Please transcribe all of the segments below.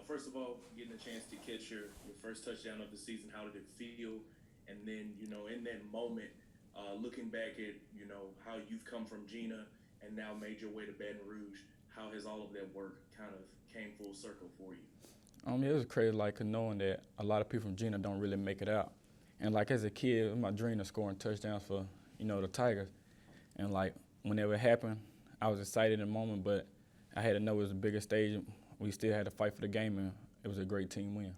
First of all, getting a chance to catch your first touchdown of the season, how did it feel? And then, in that moment, looking back at, how you've come from Gina and now made your way to Baton Rouge, how has all of that work kind of came full circle for you? It was crazy, like knowing that a lot of people from Gina don't really make it out, and like as a kid, it was my dream to scoring touchdowns for the Tigers, and like whenever it happened, I was excited in the moment, but I had to know it was a bigger stage. We still had to fight for the game, and it was a great team win.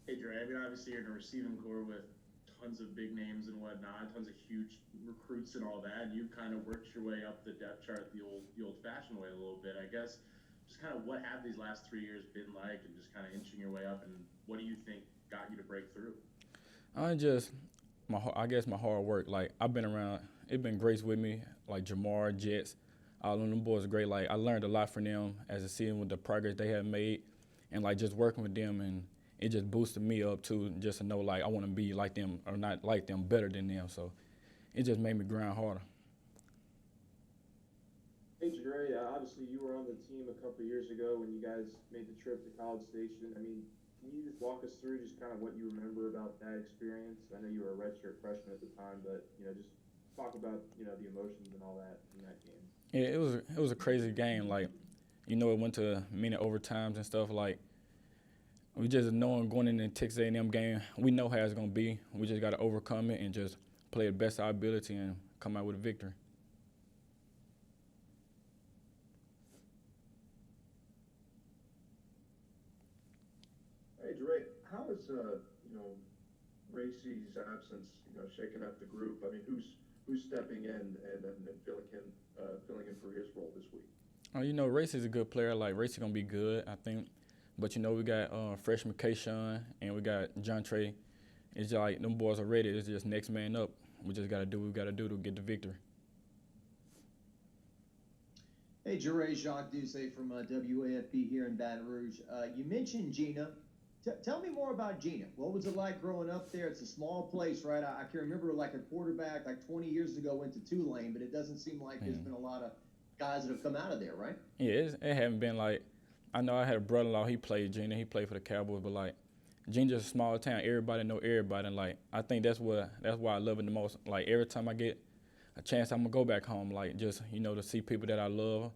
Hey, Dre, I mean, obviously you're in a receiving core with tons of big names and whatnot, tons of huge recruits and all that. And you kind of worked your way up the depth chart the old-fashioned way a little bit. I guess just kind of what have these last 3 years been like, and just kind of inching your way up, and what do you think got you to break through? I just I guess my hard work. Like I've been around, it been greats with me, like Jamar, Jets, all of them boys are great. Like I learned a lot from them as a seeing with the progress they have made, and like just working with them, and it just boosted me up too, just to know like I want to be like them or not like them, better than them. So it just made me grind harder. Hey, Jaray, obviously you were on the team a couple years ago when you guys made the trip to College Station. I mean, can you just walk us through just kind of what you remember about that experience? I know you were a redshirt freshman at the time, but just talk about the emotions and all that in that game. Yeah, it was a crazy game. Like it went to many overtimes and stuff. Like we just knowing going in the Texas A&M game, we know how it's gonna be. We just got to overcome it and just play the best of our ability and come out with a victory. Hey, Dre, how is Racy's absence shaking up the group? I mean, who's stepping in and filling in for his role this week? Race is a good player. Like Race is gonna be good, I think. But we got freshman Kayshawn and we got John Trey. It's just like them boys are ready. It's just next man up. We just gotta do what we gotta do to get the victory. Hey, Jaray, Jacques Doucet from WAFB here in Baton Rouge. You mentioned Gina. Tell me more about Gina. What was it like growing up there? It's a small place, right? I can remember like a quarterback like 20 years ago went to Tulane, but it doesn't seem like there's been a lot of guys that have come out of there, right? Yeah, it haven't been like, I know I had a brother-in-law, he played Gina, he played for the Cowboys, but like, Gina's a small town, everybody know everybody, and like, I think that's why I love it the most. Like, every time I get a chance, I'm gonna go back home, like, just, to see people that I love.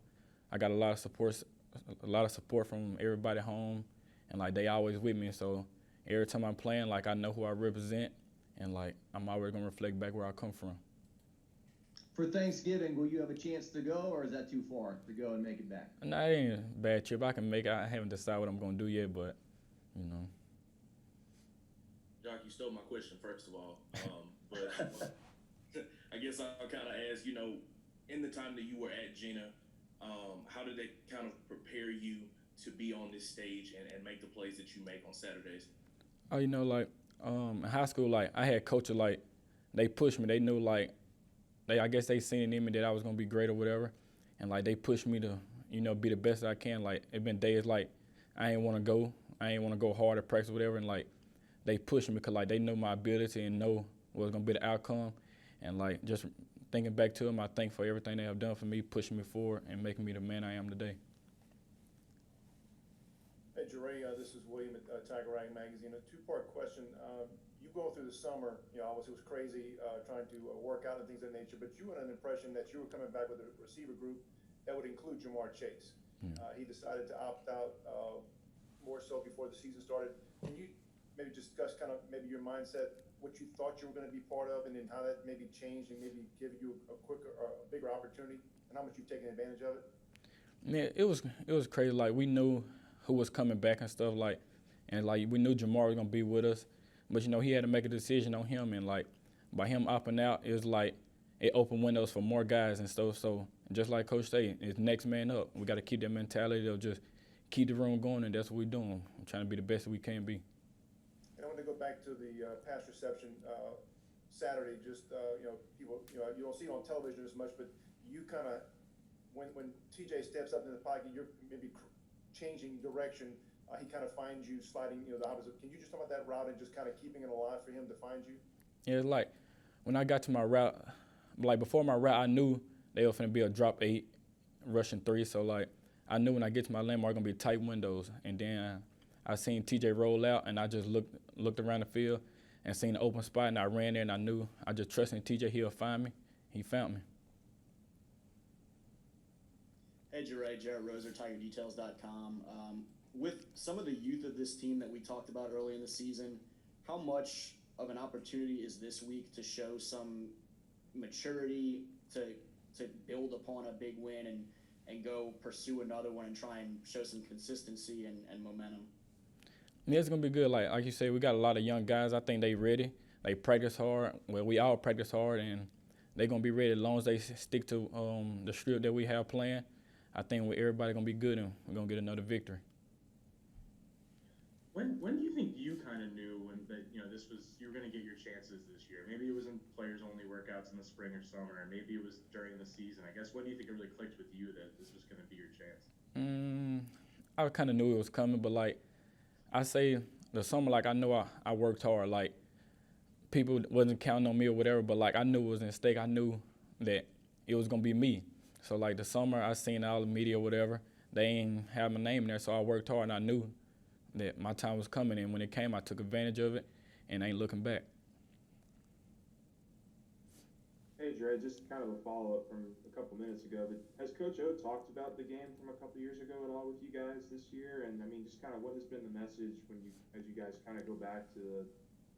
I got a lot of support from everybody home, and like, they always with me, so every time I'm playing, like, I know who I represent, and like, I'm always gonna reflect back where I come from. For Thanksgiving, will you have a chance to go, or is that too far to go and make it back? No, it ain't a bad trip. I can make it. I haven't decided what I'm gonna do yet, but, Jock, you stole my question, first of all. But I guess I'll kind of ask, in the time that you were at Gina, how did they kind of prepare you to be on this stage and make the plays that you make on Saturdays? Oh, in high school, like, I had coaches, like, they pushed me. They knew, like, I guess they seen in me that I was gonna be great or whatever, and like they pushed me to, be the best I can. Like it been days like I ain't want to go hard at practice or whatever, and like they pushed me because like they know my ability and know what was gonna be the outcome, and like just thinking back to them, I thank for everything they have done for me, pushing me forward and making me the man I am today. Hey, Jaray, this is William at Tiger Rag Magazine. A two-part question. You go through the summer, obviously it was crazy trying to work out and things of that nature, but you had an impression that you were coming back with a receiver group that would include Jamar Chase. He decided to opt out more so before the season started. Can you maybe discuss kind of maybe your mindset, what you thought you were going to be part of, and then how that maybe changed and maybe give you a quicker or a bigger opportunity, and how much you've taken advantage of it? Yeah, it was crazy. Like we knew who was coming back and stuff, like, and like we knew Jamar was gonna be with us, but he had to make a decision on him, and like by him opting out, it was like it opened windows for more guys and stuff. So just like Coach say, it's next man up. We got to keep that mentality of just keep the room going, and that's what we're doing. I'm trying to be the best that we can be. And I want to go back to the pass reception Saturday. Just people, you don't see it on television as much, but you kind of when TJ steps up in the pocket, you're maybe changing direction. He kind of finds you sliding, the opposite. Can you just talk about that route and just kind of keeping it alive for him to find you? Yeah, it's like when I got to my route, like before my route, I knew they were finna be a drop 8, rushing 3. So like I knew when I get to my landmark, gonna be tight windows. And then I seen TJ roll out, and I just looked around the field and seen an open spot, and I ran there, and I knew I just trusted TJ he'll find me. He found me. Hey, Jaray Roser, TigerDetails.com. With some of the youth of this team that we talked about early in the season, how much of an opportunity is this week to show some maturity, to build upon a big win and go pursue another one and try and show some consistency and momentum? Yeah, it's gonna be good. Like you said, we got a lot of young guys. I think they ready. They practice hard. Well, we all practice hard, and they're gonna be ready as long as they stick to the script that we have planned. I think everybody gonna be good, and we're gonna get another victory. When do you think you kind of knew that you were going to get your chances this year? Maybe it was in players only workouts in the spring or summer, and maybe it was during the season. I guess when do you think it really clicked with you that this was going to be your chance? I kind of knew it was coming, but like I say, the summer, like I know I worked hard. Like people wasn't counting on me or whatever, but like I knew it was at stake. I knew that it was gonna be me. So like the summer, I seen all the media or whatever. They ain't have my name there, so I worked hard, and I knew that my time was coming, and when it came, I took advantage of it and ain't looking back. Hey, Dre, just kind of a follow-up from a couple minutes ago, but has Coach O talked about the game from a couple years ago at all with you guys this year? And I mean, just kind of what has been the message as you guys kind of go back to the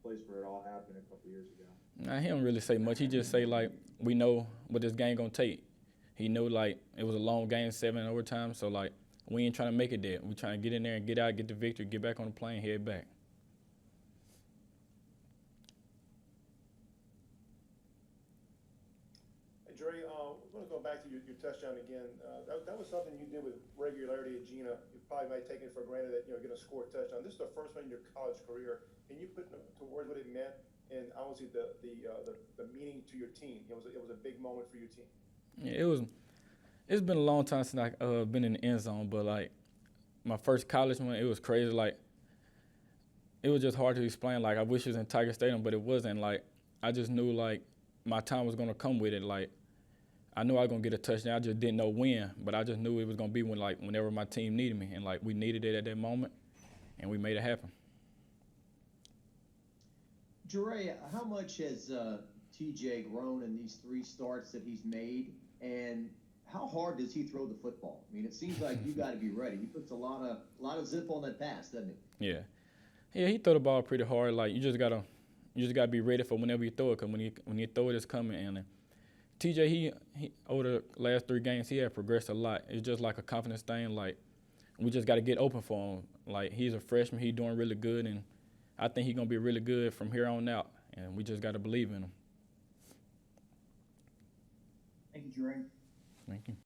place where it all happened a couple years ago? Nah, he don't really say much. He just say like, we know what this game gonna take. He knew like it was a long game, 7 overtime, so like we ain't trying to make it there. We trying to get in there and get out, get the victory, get back on the plane, head back. Hey, Dre, we're going to go back to your touchdown again. That was something you did with regularity at Gina. You probably might take it for granted that you're going to score a touchdown. This is the first one in your college career. Can you put into words what it meant and obviously the meaning to your team? It was a big moment for your team. Yeah, it was. It's been a long time since I been in the end zone, but like my first college one, it was crazy. Like it was just hard to explain. Like I wish it was in Tiger Stadium, but it wasn't. Like I just knew like my time was gonna come with it. Like I knew I was gonna get a touchdown. I just didn't know when, but I just knew it was gonna be whenever my team needed me, and like we needed it at that moment, and we made it happen. Jaray, how much has TJ grown in these 3 starts that he's made, and how hard does he throw the football? I mean, it seems like you got to be ready. He puts a lot of zip on that pass, doesn't he? Yeah, he throw the ball pretty hard. Like you just gotta be ready for whenever you throw it, cause when you throw it, it's coming. And TJ, he over the last 3 games, he had progressed a lot. It's just like a confidence thing. Like we just got to get open for him. Like he's a freshman, he's doing really good, and I think he's gonna be really good from here on out. And we just got to believe in him. Thank you, Jaray. Thank you.